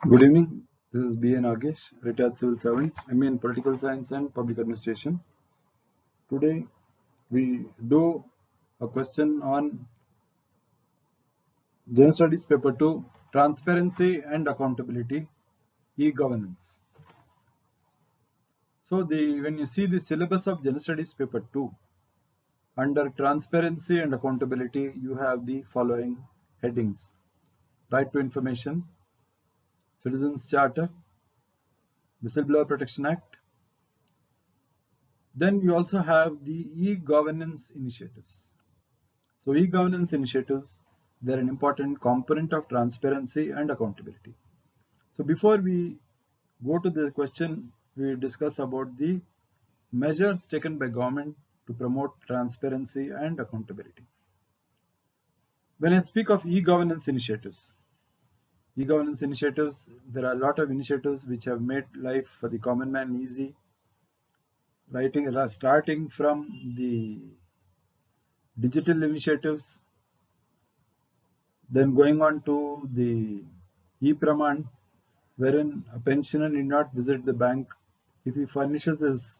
Good evening. This is B. Nagesh, retired civil servant, MA in Political Science and Public Administration. Today we do a question on General Studies Paper 2, Transparency and Accountability, E-Governance. So when you see the syllabus of General Studies Paper 2, under Transparency and Accountability, you have the following headings: Right to Information, Citizens Charter, Whistleblower Protection Act. Then you also have the e-governance initiatives. So e-governance initiatives, they're an important component of transparency and accountability. So before we go to the question, we discuss about the measures taken by government to promote transparency and accountability. When I speak of e-governance initiatives, there are a lot of initiatives which have made life for the common man easy, starting from the digital initiatives, then going on to the e-Praman, wherein a pensioner need not visit the bank if he furnishes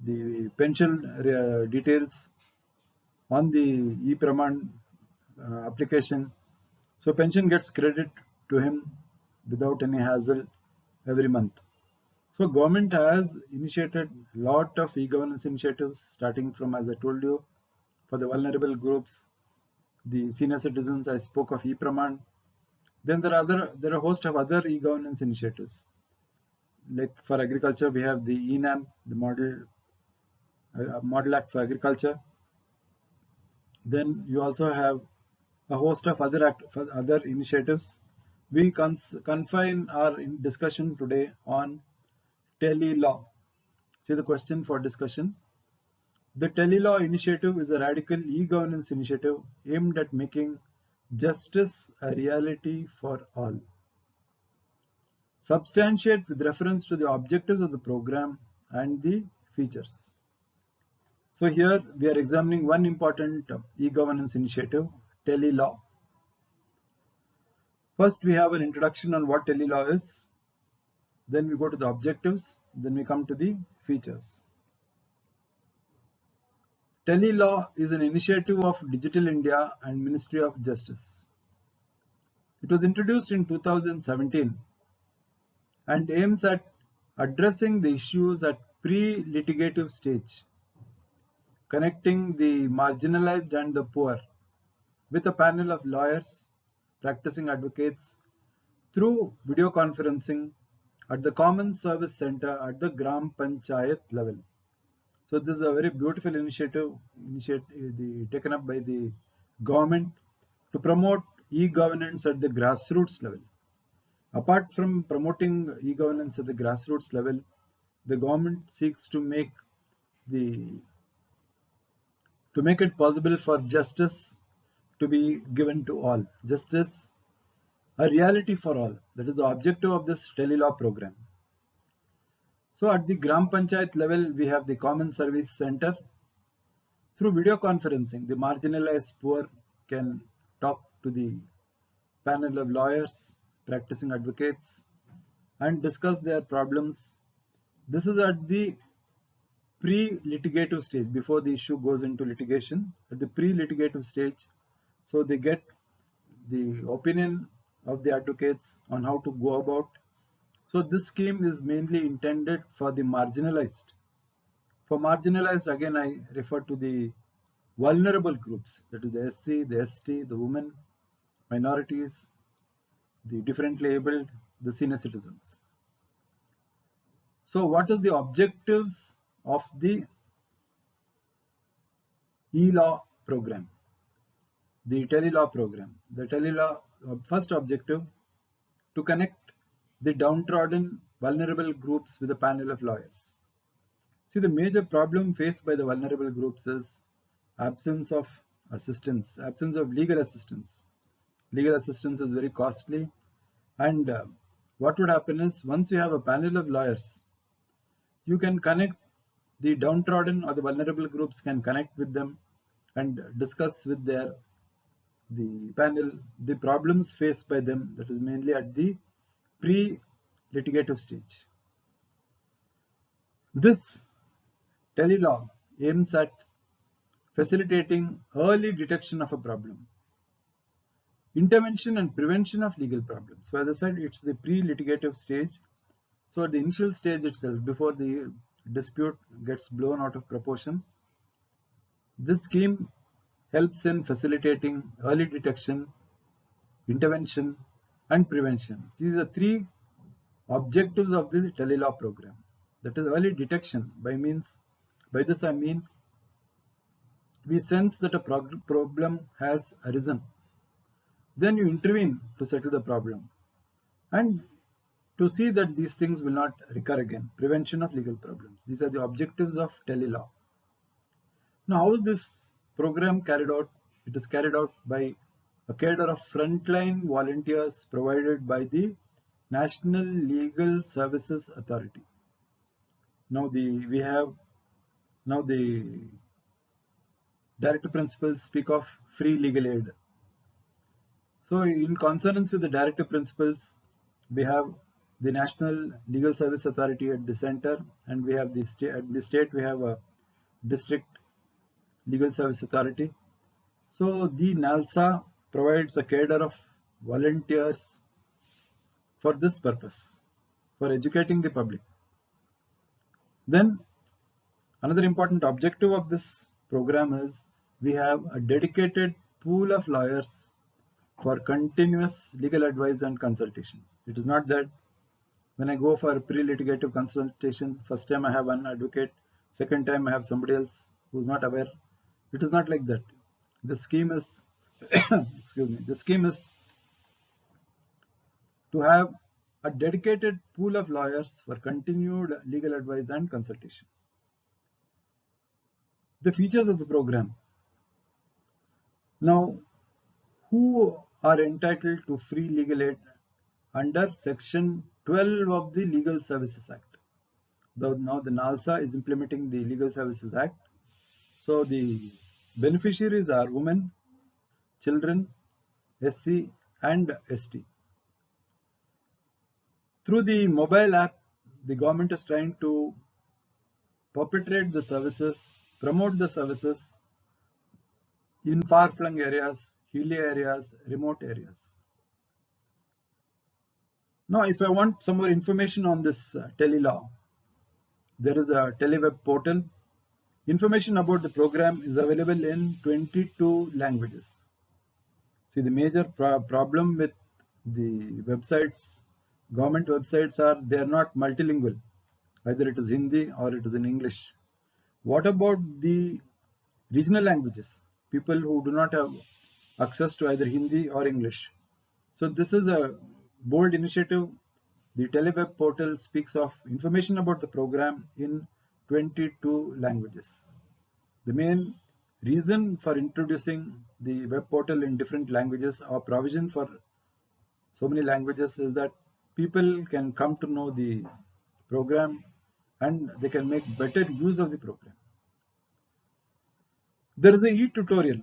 the pension details on the e-Praman application. So pension gets credit to him without any hassle every month. So government has initiated a lot of e-governance initiatives, starting from, as I told you, for the vulnerable groups, the senior citizens. I spoke of e-Praman. Then there are a host of other e-governance initiatives. Like for agriculture, we have the ENAM, the Model Act for Agriculture. Then you also have a host of other initiatives. We confine our discussion today on Tele law. See the question for discussion. The Tele law initiative is a radical e-governance initiative aimed at making justice a reality for all. Substantiate with reference to the objectives of the program and the features. So here we are examining one important e-governance initiative, Tele law. First we have an introduction on what Tele law is, then we go to the objectives, then we come to the features. Tele law is an initiative of Digital India and Ministry of Justice. It was introduced in 2017 and aims at addressing the issues at pre-litigative stage, connecting the marginalized and the poor with a panel of lawyers, practicing advocates through video conferencing at the Common Service Center at the Gram Panchayat level. So this is a very beautiful initiative taken up by the government to promote e-governance at the grassroots level. Apart from promoting e-governance at the grassroots level, the government seeks to make it possible for justice to be given to all. Justice, a reality for all. That is the objective of this Tele law program. So at the Gram Panchayat level, we have the Common Service Center. Through video conferencing, the marginalized poor can talk to the panel of lawyers, practicing advocates, and discuss their problems. This is at the pre-litigative stage, before the issue goes into litigation. At the pre-litigative stage, so they get the opinion of the advocates on how to go about. So this scheme is mainly intended for the marginalized. For marginalized, again, I refer to the vulnerable groups, that is the SC, the ST, the women, minorities, the differently abled, the senior citizens. So what are the objectives of the e-law program, the Tele law program? The Tele law first objective, to connect the downtrodden vulnerable groups with a panel of lawyers. See, the major problem faced by the vulnerable groups is absence of assistance, absence of legal assistance. Legal assistance is very costly, and what would happen is, once you have a panel of lawyers, you can connect the downtrodden or the vulnerable groups, can connect with them and discuss with the panel the problems faced by them, that is mainly at the pre-litigative stage. This telelaw aims at facilitating early detection of a problem, intervention and prevention of legal problems. So as I said, it's the pre-litigative stage. So at the initial stage itself, before the dispute gets blown out of proportion, this scheme helps in facilitating early detection, intervention, and prevention. These are three objectives of the telelaw program. That is early detection. By this I mean we sense that a problem has arisen. Then you intervene to settle the problem and to see that these things will not recur again. Prevention of legal problems. These are the objectives of telelaw. Now, how is this program carried out? It is carried out by a cadre of frontline volunteers provided by the National Legal Services Authority. Now, the directive principles speak of free legal aid. So, in consonance with the directive principles, we have the National Legal Service Authority at the center, and we have at the state we have a district legal service authority. So the NALSA provides a cadre of volunteers for this purpose, for educating the public. Then another important objective of this program is we have a dedicated pool of lawyers for continuous legal advice and consultation. It is not that when I go for pre-litigative consultation, first time I have one advocate, second time I have somebody else who is not aware. It is not like that. The scheme is, excuse me, the scheme is to have a dedicated pool of lawyers for continued legal advice and consultation. The features of the program. Now, who are entitled to free legal aid under Section 12 of the Legal Services Act? Now the NALSA is implementing the Legal Services Act. So the beneficiaries are women, children, SC and ST. Through the mobile app, the government is trying to perpetrate the services, promote the services in far-flung areas, hilly areas, remote areas. Now, if I want some more information on this telelaw, there is a teleweb portal. Information about the program is available in 22 languages. See, the major problem with the websites, government websites, are they are not multilingual. Either it is Hindi or it is in English. What about the regional languages? People who do not have access to either Hindi or English. So this is a bold initiative. The Teleweb portal speaks of information about the program in 22 languages. The main reason for introducing the web portal in different languages or provision for so many languages is that people can come to know the program and they can make better use of the program. There is a e-tutorial,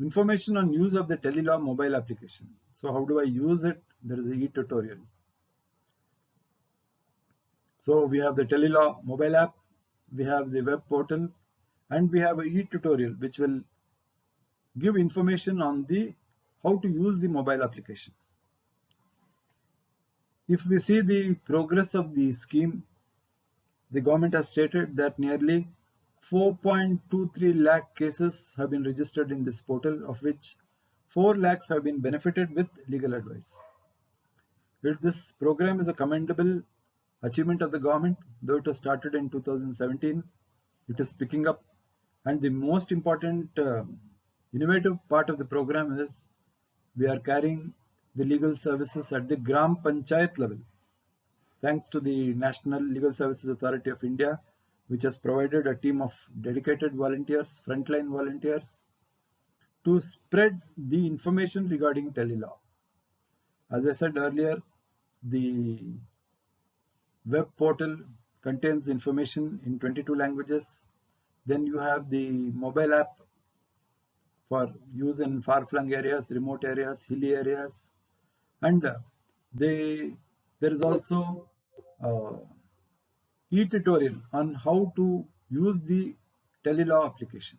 information on use of the telelaw mobile application. So how do I use it? There is a e-tutorial. So we have the telelaw mobile app, we have the web portal, and we have a e-tutorial which will give information on the how to use the mobile application. If we see the progress of the scheme, the government has stated that nearly 4.23 lakh cases have been registered in this portal, of which 4 lakhs have been benefited with legal advice. This program is a commendable achievement of the government, though it was started in 2017. It is picking up, and the most important innovative part of the program is we are carrying the legal services at the Gram Panchayat level, thanks to the National Legal Services Authority of India, which has provided a team of dedicated volunteers, frontline volunteers, to spread the information regarding telelaw. As I said earlier, the web portal contains information in 22 languages. Then you have the mobile app for use in far-flung areas, remote areas, hilly areas, and the There is also uh, e-tutorial on how to use the telelaw application.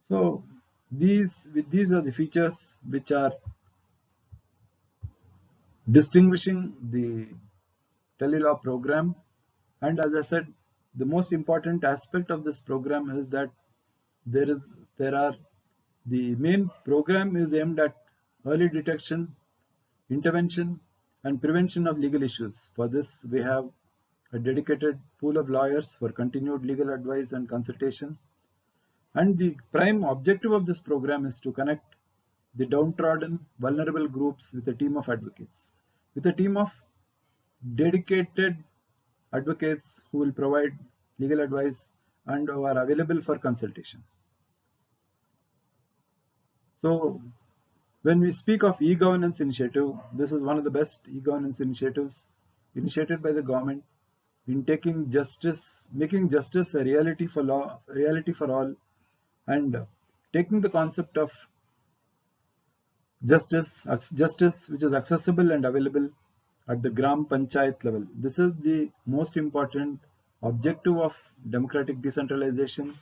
So these are the features which are distinguishing the telelaw program. And as I said, the most important aspect of this program is that there are the main program is aimed at early detection, intervention, and prevention of legal issues. For this, we have a dedicated pool of lawyers for continued legal advice and consultation. And the prime objective of this program is to connect the downtrodden, vulnerable groups with a team of advocates, with a team of dedicated advocates who will provide legal advice and who are available for consultation. So when we speak of e-governance initiative, this is one of the best e-governance initiatives initiated by the government in making justice a reality for all, and taking the concept of justice which is accessible and available at the Gram Panchayat level. This is the most important objective of democratic decentralization,